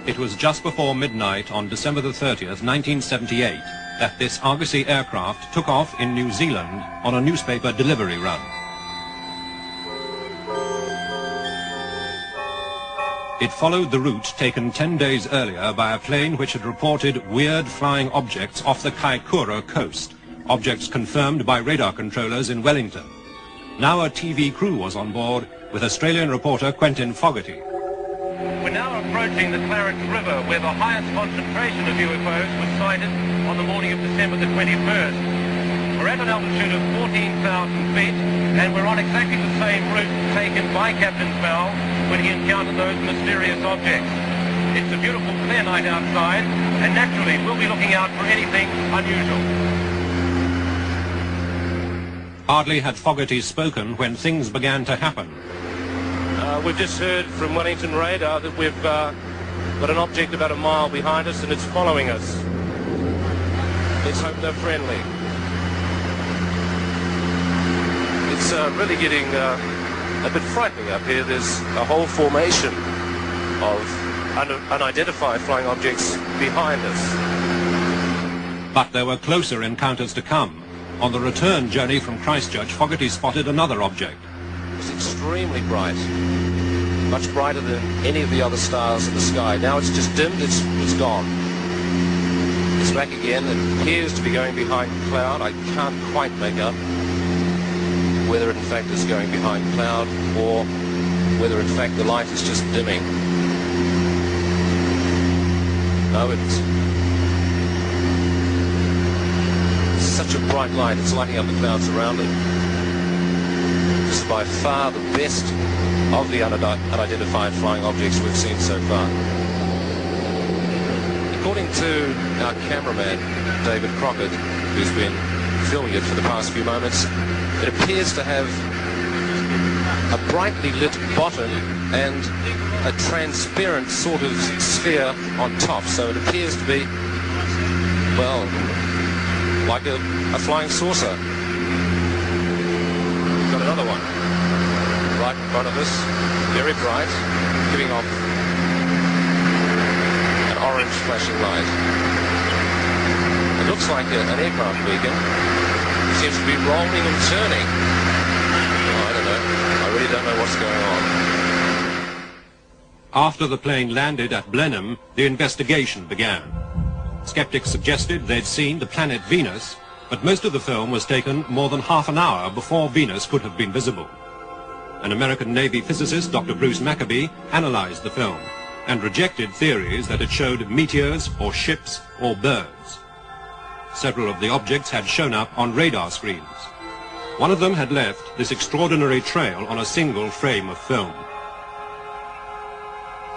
It was just before midnight on December the 30th, 1978, that this Argosy aircraft took off in New Zealand on a newspaper delivery run. It followed the route taken 10 days earlier by a plane which had reported weird flying objects off the Kaikoura coast, objects confirmed by radar controllers in Wellington. Now a TV crew was on board with Australian reporter Quentin Fogarty. We're now approaching the Clarence River, where the highest concentration of UFOs was sighted on the morning of December the 21st. We're at an altitude of 14,000 feet, and we're on exactly the same route taken by Captain Bell when he encountered those mysterious objects. It's a beautiful clear night outside, and naturally we'll be looking out for anything unusual. Hardly had Fogarty spoken when things began to happen. We've just heard from Wellington radar that we've got an object about a mile behind us and it's following us. Let's hope they're friendly. It's really getting a bit frightening up here. There's a whole formation of unidentified flying objects behind us. But there were closer encounters to come. On the return journey from Christchurch, Fogarty spotted another object. It was extremely bright, much brighter than any of the other stars in the sky. Now it's just dimmed, it's gone. It's back again. It appears to be going behind cloud. I can't quite make out whether it in fact is going behind cloud or whether in fact the light is just dimming. No, it's such a bright light, it's lighting up the clouds around it. This is by far the best of the unidentified flying objects we've seen so far. According to our cameraman, David Crockett, who's been filming it for the past few moments, it appears to have a brightly lit bottom and a transparent sort of sphere on top, so it appears to be, well, like a flying saucer. We've got another one right in front of us, very bright, giving off an orange flashing light. It looks like an aircraft beacon. It seems to be rolling and turning. Oh, I don't know. I really don't know what's going on. After the plane landed at Blenheim, the investigation began. Skeptics suggested they'd seen the planet Venus, but most of the film was taken more than half an hour before Venus could have been visible. An American Navy physicist, Dr. Bruce Maccabee, analyzed the film and rejected theories that it showed meteors or ships or birds. Several of the objects had shown up on radar screens. One of them had left this extraordinary trail on a single frame of film.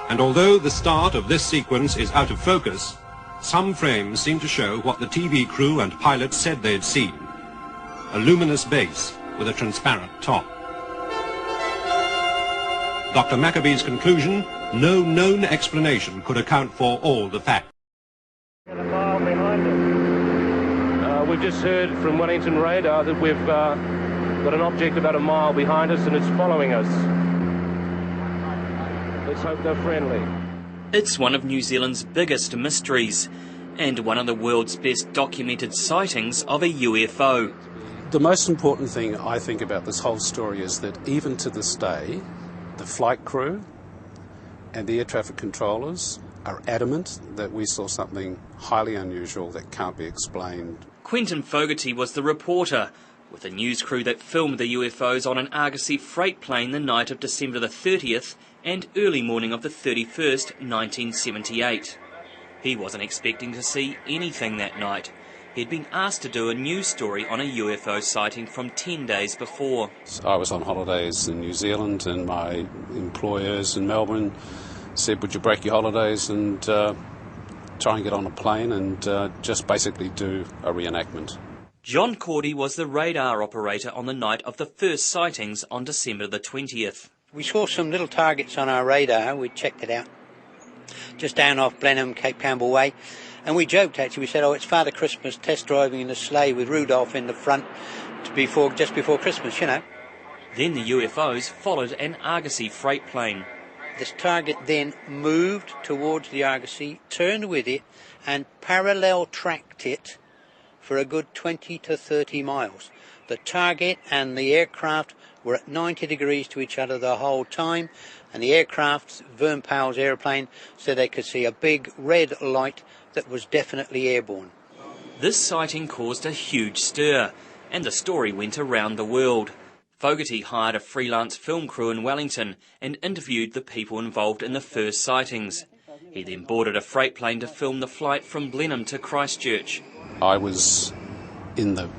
And although the start of this sequence is out of focus, some frames seem to show what the TV crew and pilots said they had seen: a luminous base with a transparent top. Dr. Maccabee's conclusion: no known explanation could account for all the facts. We've just heard from Wellington radar that we've got an object about a mile behind us and it's following us. Let's hope they're friendly. It's one of New Zealand's biggest mysteries and one of the world's best documented sightings of a UFO. The most important thing I think about this whole story is that even to this day, the flight crew and the air traffic controllers are adamant that we saw something highly unusual that can't be explained. Quentin Fogarty was the reporter with a news crew that filmed the UFOs on an Argosy freight plane the night of December the 30th and early morning of the 31st, 1978. He wasn't expecting to see anything that night. He'd been asked to do a news story on a UFO sighting from 10 days before. I was on holidays in New Zealand and my employers in Melbourne said, would you break your holidays and try and get on a plane and just basically do a reenactment. John Cordy was the radar operator on the night of the first sightings on December the 20th. We saw some little targets on our radar. We checked it out just down off Blenheim, Cape Campbell Way, and we joked actually. We said, oh, it's Father Christmas test driving in a sleigh with Rudolph in the front just before Christmas, you know. Then the UFOs followed an Argosy freight plane. This target then moved towards the Argosy, turned with it, and parallel tracked it for a good 20 to 30 miles. The target and the aircraft were at 90 degrees to each other the whole time, and the aircraft, Vern Powell's airplane, said they could see a big red light that was definitely airborne. This sighting caused a huge stir, and the story went around the world. Fogarty hired a freelance film crew in Wellington and interviewed the people involved in the first sightings. He then boarded a freight plane to film the flight from Blenheim to Christchurch. I was in the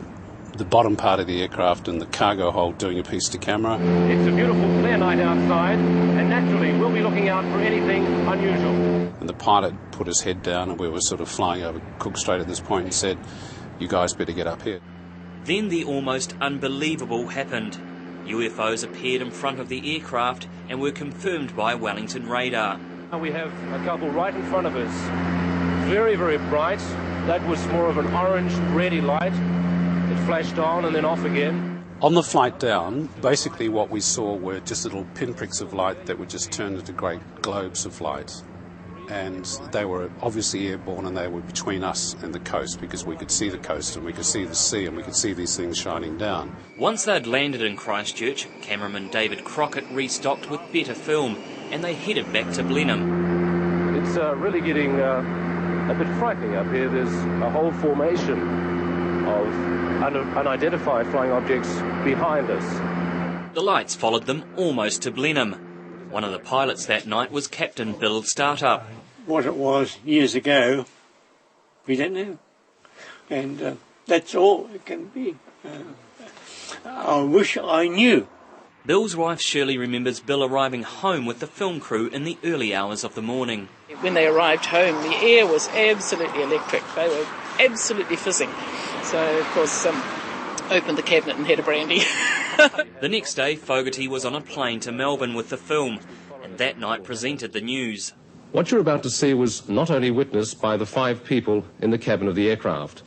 bottom part of the aircraft in the cargo hold doing a piece to camera. It's a beautiful clear night outside, and naturally we'll be looking out for anything unusual. And the pilot put his head down, and we were sort of flying over Cook Strait at this point, and said, "You guys better get up here." Then the almost unbelievable happened. UFOs appeared in front of the aircraft and were confirmed by Wellington radar. We have a couple right in front of us. Very, very bright. That was more of an orange, reddy light. It flashed on and then off again. On the flight down, basically what we saw were just little pinpricks of light that would just turn into great globes of light. And they were obviously airborne, and they were between us and the coast, because we could see the coast and we could see the sea and we could see these things shining down. Once they'd landed in Christchurch, cameraman David Crockett restocked with better film, and they headed back to Blenheim. It's really getting a bit frightening up here. There's a whole formation of unidentified flying objects behind us. The lights followed them almost to Blenheim. One of the pilots that night was Captain Bill Startup. What it was years ago, we don't know. And that's all it can be. I wish I knew. Bill's wife Shirley remembers Bill arriving home with the film crew in the early hours of the morning. When they arrived home, the air was absolutely electric. They were absolutely fizzing. So, of course, opened the cabinet and had a brandy. The next day, Fogarty was on a plane to Melbourne with the film, and that night presented the news. What you're about to see was not only witnessed by the 5 people in the cabin of the aircraft.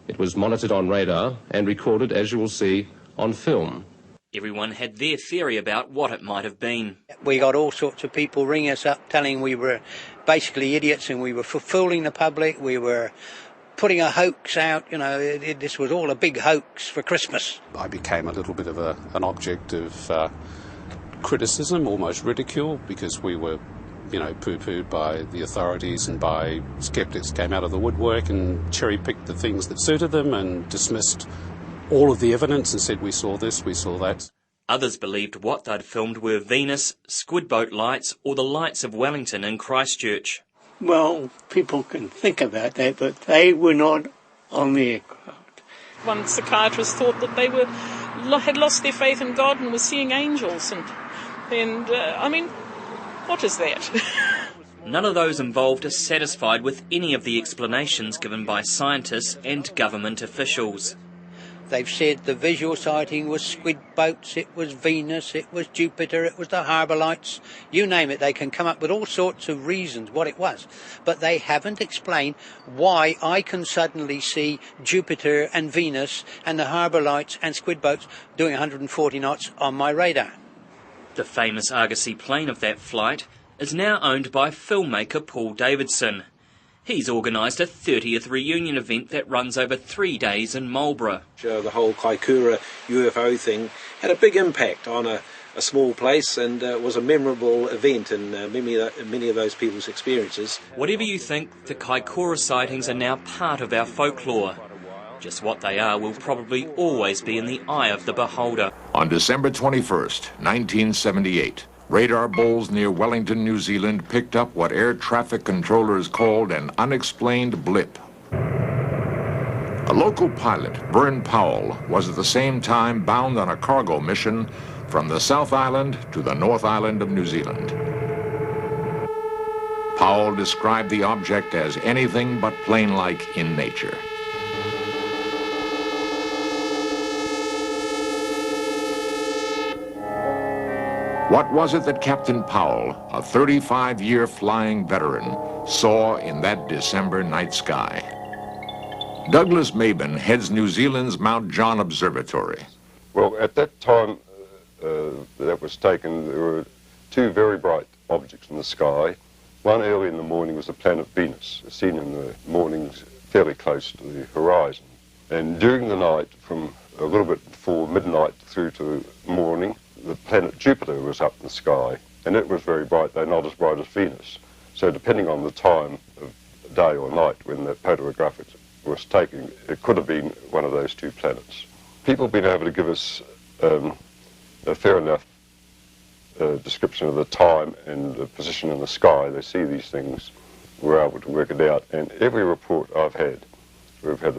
It was monitored on radar and recorded, as you will see, on film. Everyone had their theory about what it might have been. We got all sorts of people ringing us up telling we were basically idiots and we were fooling the public, we were putting a hoax out, you know, this was all a big hoax for Christmas. I became a little bit of an object of criticism, almost ridicule, because we were, you know, poo-pooed by the authorities and by skeptics came out of the woodwork and cherry-picked the things that suited them and dismissed all of the evidence and said we saw this, we saw that. Others believed what they'd filmed were Venus, squid boat lights, or the lights of Wellington and Christchurch. Well, people can think about that, but they were not on the aircraft. One psychiatrist thought that they had lost their faith in God and were seeing angels. And I mean, what is that? None of those involved are satisfied with any of the explanations given by scientists and government officials. They've said the visual sighting was squid boats, it was Venus, it was Jupiter, it was the harbour lights, you name it. They can come up with all sorts of reasons what it was. But they haven't explained why I can suddenly see Jupiter and Venus and the harbour lights and squid boats doing 140 knots on my radar. The famous Argosy plane of that flight is now owned by filmmaker Paul Davidson. He's organised a 30th reunion event that runs over 3 days in Marlborough. The whole Kaikoura UFO thing had a big impact on a small place and was a memorable event in many of those people's experiences. Whatever you think, the Kaikoura sightings are now part of our folklore. Just what they are will probably always be in the eye of the beholder. On December 21st, 1978, radar bowls near Wellington, New Zealand picked up what air traffic controllers called an unexplained blip. A local pilot, Vern Powell, was at the same time bound on a cargo mission from the South Island to the North Island of New Zealand. Powell described the object as anything but plane-like in nature. What was it that Captain Powell, a 35-year flying veteran, saw in that December night sky? Douglas Maben heads New Zealand's Mount John Observatory. Well, at that time that was taken, there were 2 very bright objects in the sky. One early in the morning was the planet Venus, seen in the mornings fairly close to the horizon. And during the night, from a little bit before midnight through to morning, the planet Jupiter was up in the sky, and it was very bright, though not as bright as Venus. So depending on the time of day or night when the photograph was taken, it could have been one of those two planets. People have been able to give us a fair enough description of the time and the position in the sky. They see these things, we're able to work it out, and every report I've had, we've had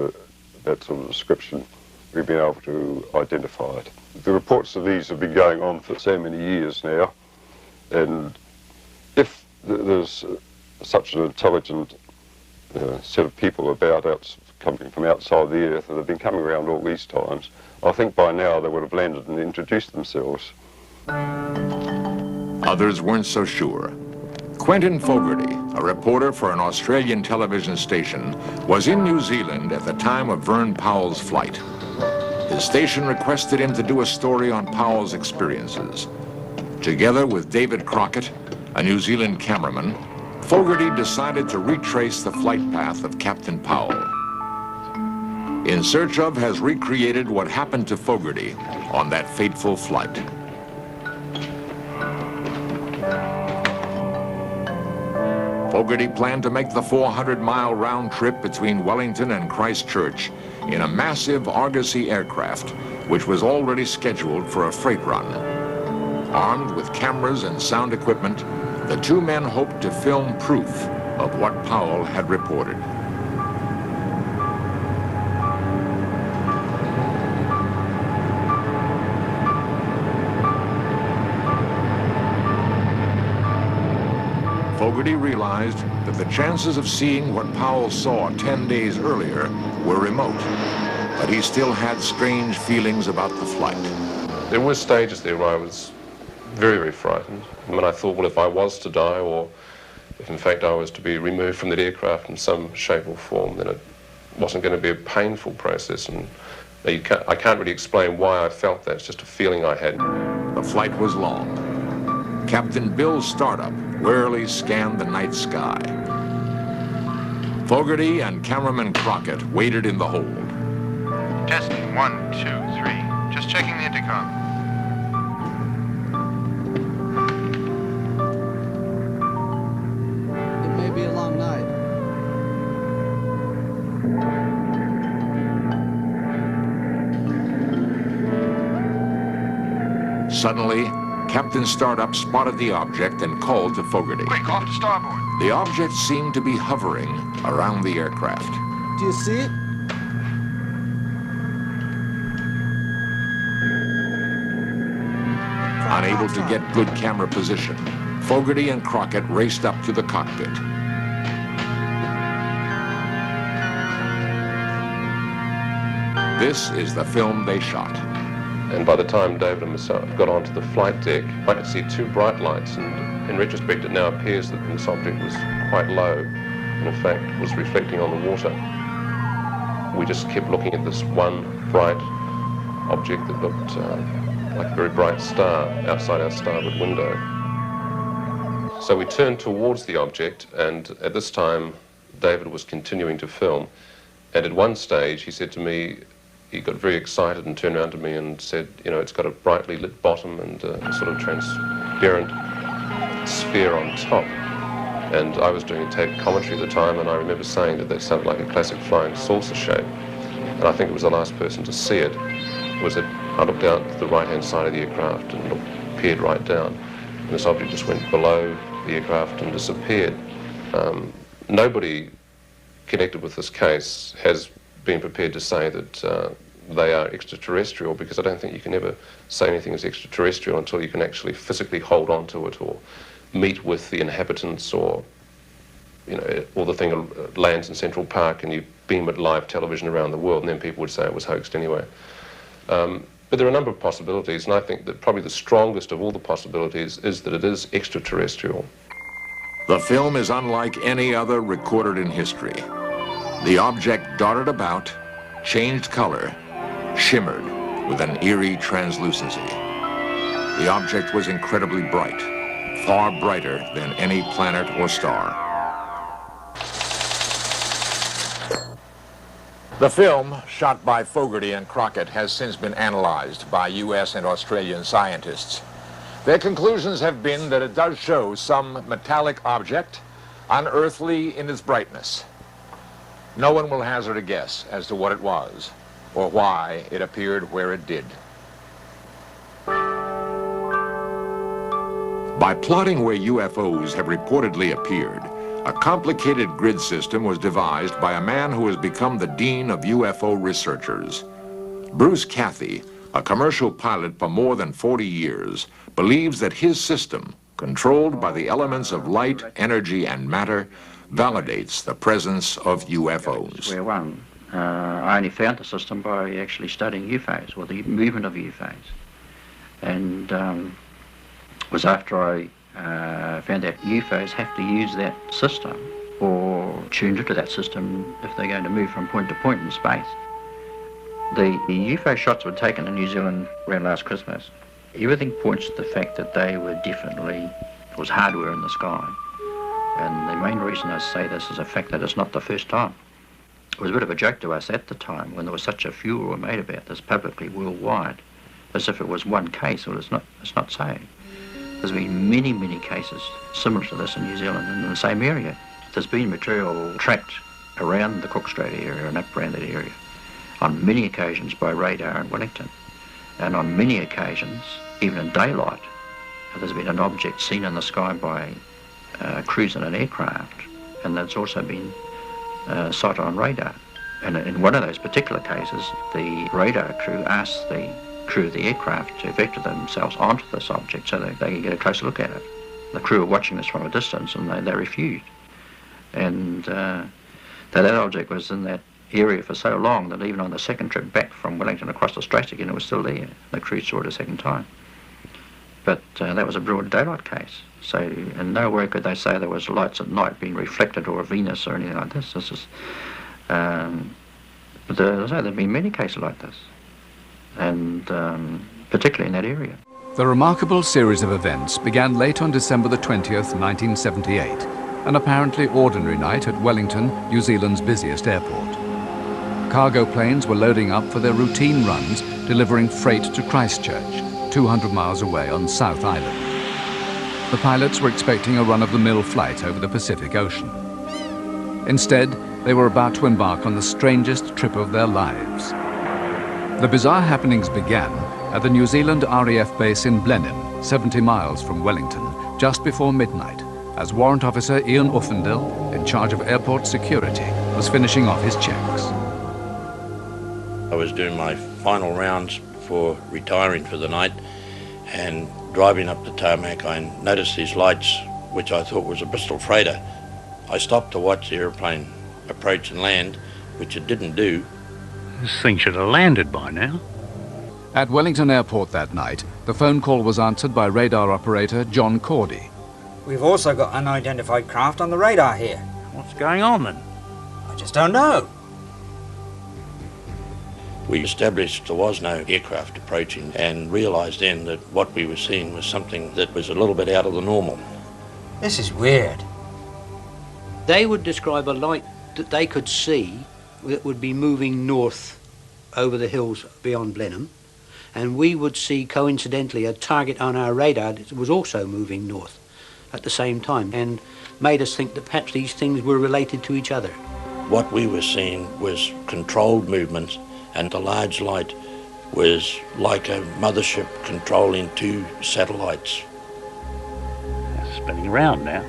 that sort of description, we've been able to identify it. The reports of these have been going on for so many years now, and if there's such an intelligent set of people about coming from outside the Earth that have been coming around all these times, I think by now they would have landed and introduced themselves. Others weren't so sure. Quentin Fogarty, a reporter for an Australian television station, was in New Zealand at the time of Vern Powell's flight. His station requested him to do a story on Powell's experiences. Together with David Crockett, a New Zealand cameraman, Fogarty decided to retrace the flight path of Captain Powell. In Search Of has recreated what happened to Fogarty on that fateful flight. Fogarty planned to make the 400-mile round trip between Wellington and Christchurch in a massive Argosy aircraft, which was already scheduled for a freight run. Armed with cameras and sound equipment, the two men hoped to film proof of what Powell had reported. Fogarty realized that the chances of seeing what Powell saw 10 days earlier were remote, but he still had strange feelings about the flight. There were stages there where I was very, very frightened. And when I thought, well, if I was to die, or if in fact I was to be removed from that aircraft in some shape or form, then it wasn't going to be a painful process. And I can't really explain why I felt that. It's just a feeling I had. The flight was long. Captain Bill Startup warily scanned the night sky. Fogarty and cameraman Crockett waited in the hold. Testing, 1, 2, 3. Just checking the intercom. It may be a long night. Suddenly, Captain Startup spotted the object and called to Fogarty. Quick, off to starboard. The object seemed to be hovering around the aircraft. Do you see it? Unable to get good camera position, Fogarty and Crockett raced up to the cockpit. This is the film they shot. And by the time David and myself got onto the flight deck, I could see two bright lights, and in retrospect it now appears that this object was quite low, and in fact was reflecting on the water. We just kept looking at this one bright object that looked like a very bright star outside our starboard window. So we turned towards the object, and at this time David was continuing to film, and at one stage he said to me, he got very excited and turned around to me and said, you know, it's got a brightly lit bottom and a sort of transparent sphere on top. And I was doing tape commentary at the time, and I remember saying that that sounded like a classic flying saucer shape. And I think it was the last person to see it. I looked out to the right-hand side of the aircraft and peered right down. And this object just went below the aircraft and disappeared. Nobody connected with this case has been prepared to say that they are extraterrestrial, because I don't think you can ever say anything is extraterrestrial until you can actually physically hold on to it or meet with the inhabitants, or, you know, or the thing lands in Central Park and you beam it live television around the world, and then people would say it was hoaxed anyway. But there are a number of possibilities, and I think that probably the strongest of all the possibilities is that it is extraterrestrial. The film is unlike any other recorded in history. The object darted about, changed color, shimmered with an eerie translucency. The object was incredibly bright, far brighter than any planet or star. The film, shot by Fogarty and Crockett, has since been analyzed by U.S. and Australian scientists. Their conclusions have been that it does show some metallic object, unearthly in its brightness. No one will hazard a guess as to what it was or why it appeared where it did. By plotting where UFOs have reportedly appeared, a complicated grid system was devised by a man who has become the dean of UFO researchers. Bruce Cathy, a commercial pilot for more than 40 years, believes that his system, controlled by the elements of light, energy, and matter, validates the presence of UFOs. Square one. I only found the system by actually studying UFOs, or the movement of UFOs. And it was after I found out UFOs have to use that system or tuned into that system if they're going to move from point to point in space. The UFO shots were taken in New Zealand around last Christmas. Everything points to the fact that they were definitely, it was hardware in the sky. And the main reason I say this is the fact that it's not the first time. It was a bit of a joke to us at the time when there was such a furor made about this publicly worldwide, as if it was one case. Well, it's not so. There's been many, many cases similar to this in New Zealand and in the same area. There's been material tracked around the Cook Strait area and up around that area on many occasions by radar in Wellington. And on many occasions, even in daylight, there's been an object seen in the sky by crews in an aircraft, and that's also been sighted on radar. And in one of those particular cases, the radar crew asked the crew of the aircraft to vector themselves onto this object so that they could get a closer look at it. The crew were watching this from a distance and they refused. And that object was in that area for so long that even on the second trip back from Wellington across the Straits again, it was still there. The crew saw it a second time. But that was a broad daylight case. So in no way could they say there was lights at night being reflected or a Venus or anything like this. This is, but there have been many cases like this, and particularly in that area. The remarkable series of events began late on December the 20th, 1978, an apparently ordinary night at Wellington, New Zealand's busiest airport. Cargo planes were loading up for their routine runs, delivering freight to Christchurch, 200 miles away on South Island. The pilots were expecting a run-of-the-mill flight over the Pacific Ocean. Instead, they were about to embark on the strangest trip of their lives. The bizarre happenings began at the New Zealand RAF base in Blenheim, 70 miles from Wellington, just before midnight, as Warrant Officer Ian Uffendil, in charge of airport security, was finishing off his checks. I was doing my final rounds before retiring for the night, and driving up the tarmac I noticed these lights, which I thought was a Bristol freighter. I stopped to watch the airplane approach and land, which it didn't do. This thing should have landed by now. At Wellington Airport that night, the phone call was answered by radar operator John Cordy. We've also got unidentified craft on the radar here. What's going on then? I just don't know. We established there was no aircraft approaching and realised then that what we were seeing was something that was a little bit out of the normal. This is weird. They would describe a light that they could see that would be moving north over the hills beyond Blenheim, and we would see coincidentally a target on our radar that was also moving north at the same time, and made us think that perhaps these things were related to each other. What we were seeing was controlled movements, and the large light was like a mothership controlling two satellites. It's spinning around now.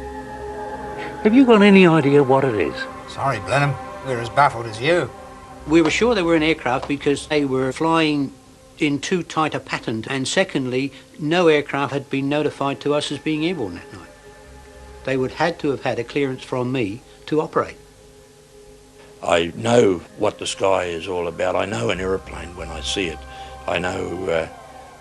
Have you got any idea what it is? Sorry, Blenheim. We're as baffled as you. We were sure they were an aircraft because they were flying in too tight a pattern, and secondly, no aircraft had been notified to us as being airborne that night. They would had to have had a clearance from me to operate. I know what the sky is all about. I know an aeroplane when I see it. I know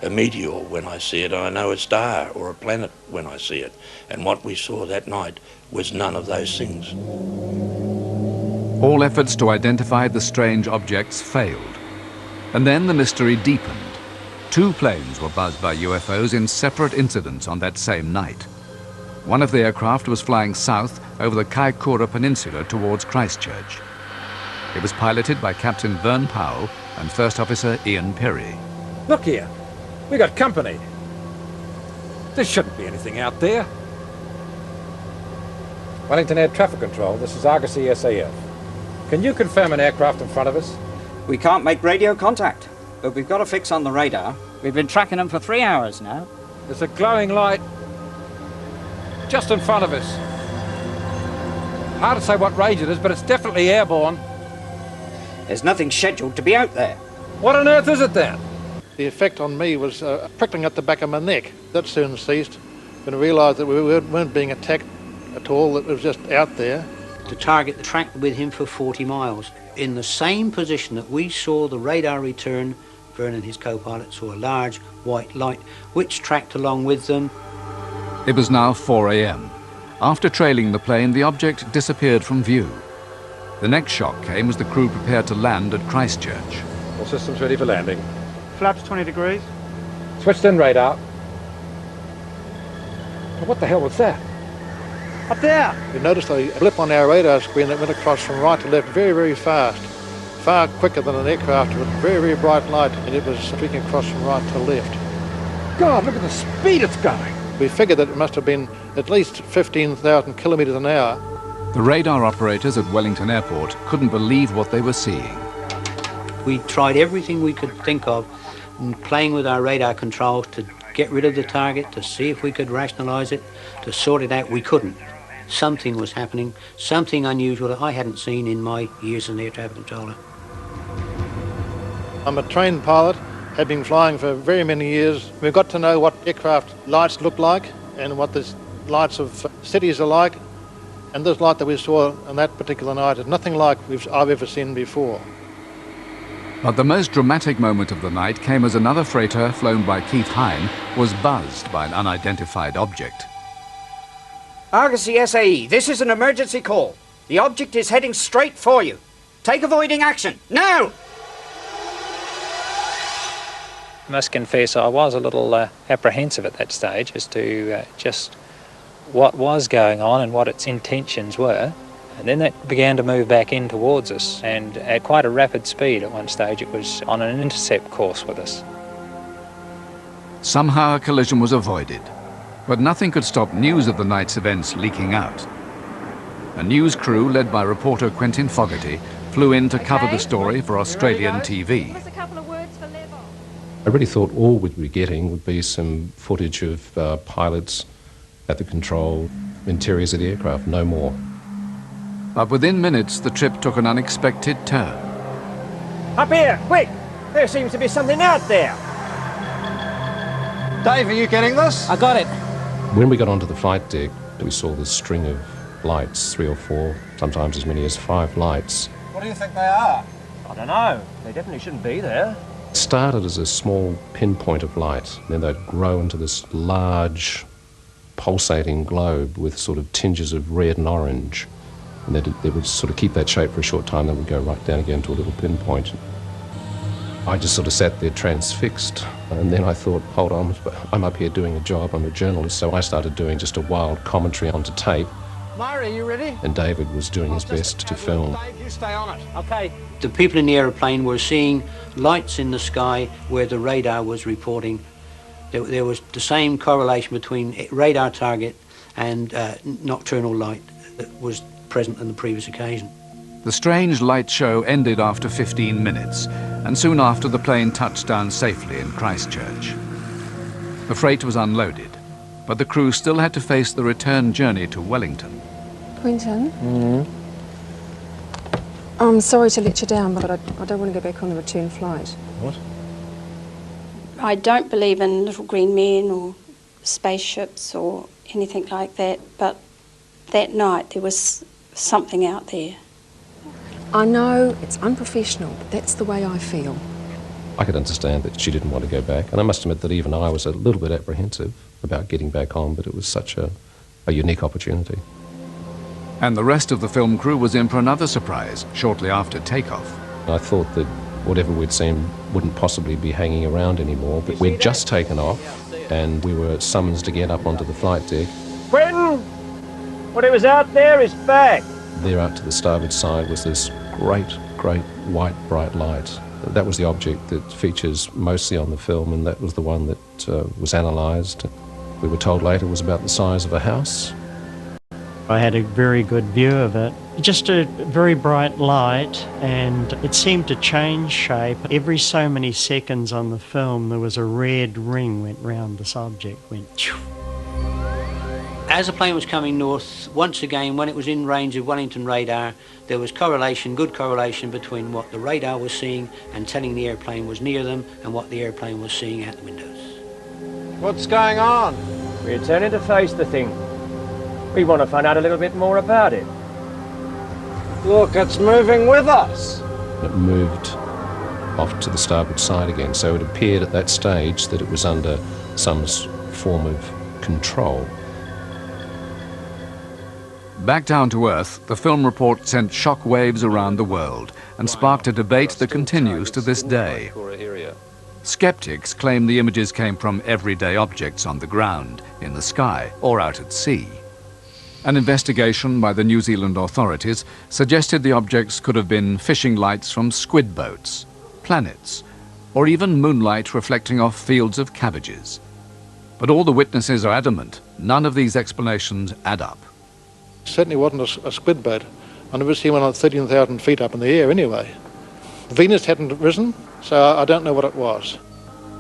a meteor when I see it. I know a star or a planet when I see it. And what we saw that night was none of those things. All efforts to identify the strange objects failed. And then the mystery deepened. 2 planes were buzzed by UFOs in separate incidents on that same night. One of the aircraft was flying south over the Kaikoura Peninsula towards Christchurch. It was piloted by Captain Vern Powell and First Officer Ian Perry. Look here, we got company. There shouldn't be anything out there. Wellington Air Traffic Control, this is Argosy SAF. Can you confirm an aircraft in front of us? We can't make radio contact, but we've got a fix on the radar. We've been tracking them for 3 hours now. There's a glowing light just in front of us. Hard to say what range it is, but it's definitely airborne. There's nothing scheduled to be out there. What on earth is it then? The effect on me was prickling at the back of my neck. That soon ceased when I realised that we weren't being attacked at all, that it was just out there. The target tracked with him for 40 miles. In the same position that we saw the radar return, Vern and his co-pilot saw a large white light which tracked along with them. It was now 4 a.m. After trailing the plane, the object disappeared from view. The next shock came as the crew prepared to land at Christchurch. All systems ready for landing. Flaps 20 degrees. Switched in radar. What the hell was that? Up there! We noticed a blip on our radar screen that went across from right to left very, very fast. Far quicker than an aircraft with a very, very bright light, and it was streaking across from right to left. God, look at the speed it's going! We figured that it must have been at least 15,000 kilometres an hour. The radar operators at Wellington Airport couldn't believe what they were seeing. We tried everything we could think of, playing with our radar controls to get rid of the target, to see if we could rationalise it, to sort it out. We couldn't. Something was happening, something unusual that I hadn't seen in my years as an air traffic controller. I'm a trained pilot, had been flying for very many years. We've got to know what aircraft lights look like and what the lights of cities are like. And this light that we saw on that particular night is nothing like I've ever seen before. But the most dramatic moment of the night came as another freighter, flown by Keith Hine, was buzzed by an unidentified object. Argosy SAE, this is an emergency call. The object is heading straight for you. Take avoiding action, now! I must confess I was a little apprehensive at that stage as to just what was going on and what its intentions were. And then that began to move back in towards us, and at quite a rapid speed. At one stage it was on an intercept course with us. Somehow a collision was avoided, but nothing could stop news of the night's events leaking out. A news crew led by reporter Quentin Fogarty flew in to cover the story for Australian TV. I really thought all we'd be getting would be some footage of pilots at the control, interiors of the aircraft, no more. But within minutes, the trip took an unexpected turn. Up here, quick! There seems to be something out there. Dave, are you getting this? I got it. When we got onto the flight deck, we saw this string of lights, 3 or 4, sometimes as many as 5 lights. What do you think they are? I don't know. They definitely shouldn't be there. It started as a small pinpoint of light, and then they'd grow into this large, pulsating globe with sort of tinges of red and orange. And they would sort of keep that shape for a short time, then would go right down again to a little pinpoint. I just sort of sat there transfixed, and then I thought, hold on, I'm up here doing a job, I'm a journalist, so I started doing just a wild commentary onto tape. Myra, are you ready? And David was doing his best to film. Dave, you stay on it. Okay. The people in the aeroplane were seeing lights in the sky where the radar was reporting. There was the same correlation between radar target and nocturnal light that was present on the previous occasion. The strange light show ended after 15 minutes, and soon after the plane touched down safely in Christchurch. The freight was unloaded, but the crew still had to face the return journey to Wellington. Quentin? I'm sorry to let you down, but I don't want to go back on the return flight. What? I don't believe in little green men or spaceships or anything like that, but that night there was something out there. I know it's unprofessional, but that's the way I feel. I could understand that she didn't want to go back, and I must admit that even I was a little bit apprehensive about getting back on, but it was such a unique opportunity. And the rest of the film crew was in for another surprise shortly after takeoff. I thought that whatever we'd seen wouldn't possibly be hanging around anymore, but we'd just taken off, and we were summoned to get up onto the flight deck, Quentin, whatever's out there is back. There out to the starboard side was this great white bright light. That was the object that features mostly on the film, and that was the one that was analysed. We were told later it was about the size of a house. I had a very good view of it. Just a very bright light, and it seemed to change shape. Every so many seconds on the film there was a red ring went round this object, went choo. As the plane was coming north, once again, when it was in range of Wellington radar, there was good correlation between what the radar was seeing and telling the airplane was near them and what the airplane was seeing out the windows. What's going on? We're turning to face the thing. We want to find out a little bit more about it. Look, it's moving with us. It moved off to the starboard side again, so it appeared at that stage that it was under some form of control. Back down to Earth, the film report sent shock waves around the world and sparked a debate that continues to this day. Skeptics claim the images came from everyday objects on the ground, in the sky, or out at sea. An investigation by the New Zealand authorities suggested the objects could have been fishing lights from squid boats, planets, or even moonlight reflecting off fields of cabbages. But all the witnesses are adamant none of these explanations add up. Certainly wasn't a squid boat. I never seen one on 13,000 feet up in the air anyway. Venus hadn't risen, so I don't know what it was.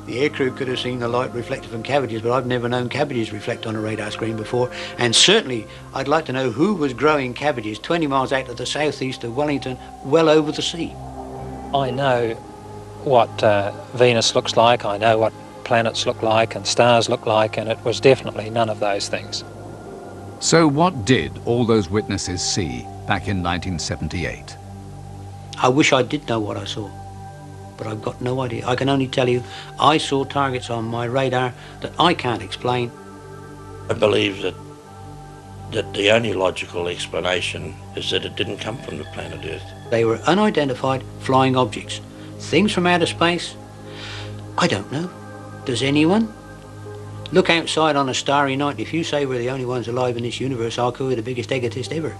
The aircrew could have seen the light reflected from cabbages, but I've never known cabbages reflect on a radar screen before. And certainly I'd like to know who was growing cabbages 20 miles out to the southeast of Wellington, well over the sea. I know what Venus looks like, I know what planets look like and stars look like, and it was definitely none of those things. So what did all those witnesses see back in 1978? I wish I did know what I saw, but I've got no idea. I can only tell you I saw targets on my radar that I can't explain. I believe that the only logical explanation is that it didn't come from the planet Earth. They were unidentified flying objects. Things from outer space? I don't know. Does anyone? Look outside on a starry night. If you say we're the only ones alive in this universe, I'll call you the biggest egotist ever.